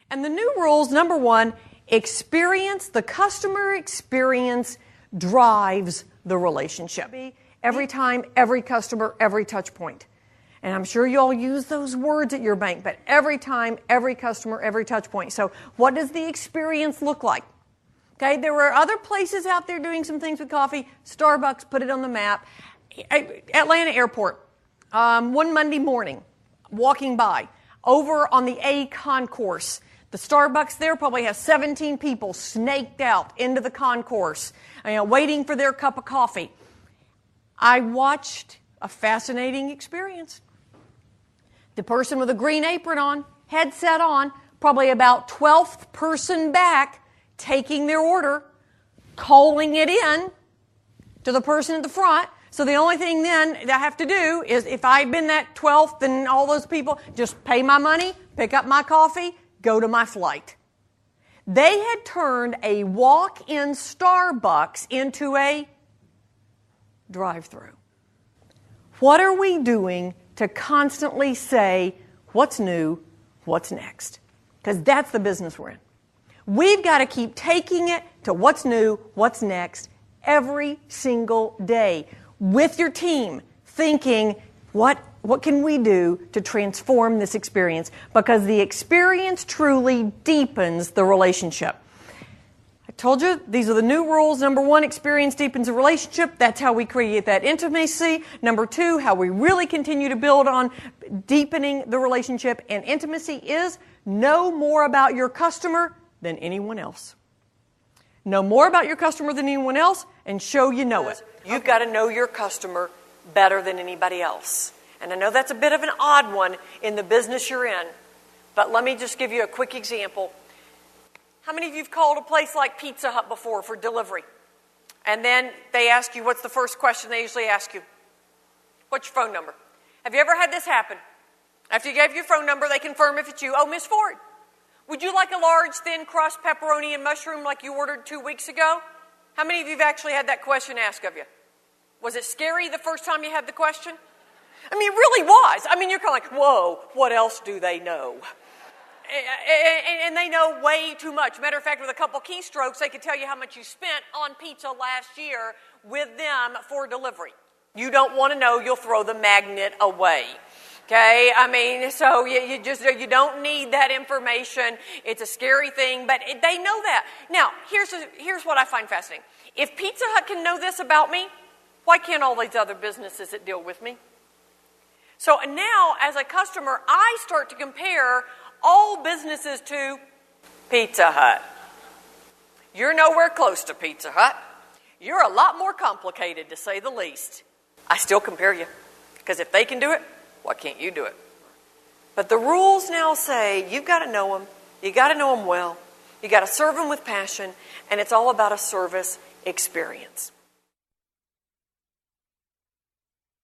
And the new rules, number one, the customer experience drives the relationship. Every time, every customer, every touch point. And I'm sure you all use those words at your bank, but every time, every customer, every touch point. So what does the experience look like? Okay, there were other places out there doing some things with coffee. Starbucks put it on the map. Atlanta Airport, one Monday morning, walking by, over on the A concourse. The Starbucks there probably has 17 people snaked out into the concourse, waiting for their cup of coffee. I watched a fascinating experience. The person with a green apron on, headset on, probably about 12th person back, taking their order, calling it in to the person at the front. So the only thing then that I have to do is, if I've been that 12th and all those people, just pay my money, pick up my coffee, go to my flight. They had turned a walk-in Starbucks into a drive-through. What are we doing to constantly say, what's new, what's next? Because that's the business we're in. We've got to keep taking it to what's new, what's next, every single day with your team, thinking, what can we do to transform this experience? Because the experience truly deepens the relationship. I told you, these are the new rules. Number one, experience deepens a relationship. That's how we create that intimacy. Number two, how we really continue to build on deepening the relationship and intimacy is know more about your customer than anyone else. Know more about your customer than anyone else and show you know it. You've got to know your customer better than anybody else. And I know that's a bit of an odd one in the business you're in, but let me just give you a quick example. How many of you have called a place like Pizza Hut before for delivery? And then they ask you, what's the first question they usually ask you? What's your phone number? Have you ever had this happen? After you gave your phone number, they confirm if it's you. Oh, Miss Ford, would you like a large, thin crust pepperoni and mushroom like you ordered 2 weeks ago? How many of you have actually had that question asked of you? Was it scary the first time you had the question? I mean, it really was. I mean, you're kind of like, whoa, what else do they know? And they know way too much. Matter of fact, with a couple keystrokes, they could tell you how much you spent on pizza last year with them for delivery. You don't want to know, you'll throw the magnet away. Okay, I mean, so you don't need that information. It's a scary thing, but they know that. Now, here's what I find fascinating. If Pizza Hut can know this about me, why can't all these other businesses that deal with me? So now, as a customer, I start to compare all businesses to Pizza Hut. You're nowhere close to Pizza Hut. You're a lot more complicated, to say the least. I still compare you, because if they can do it, why can't you do it? But the rules now say you've got to know them. You got to know them well. You got to serve them with passion, and it's all about a service experience.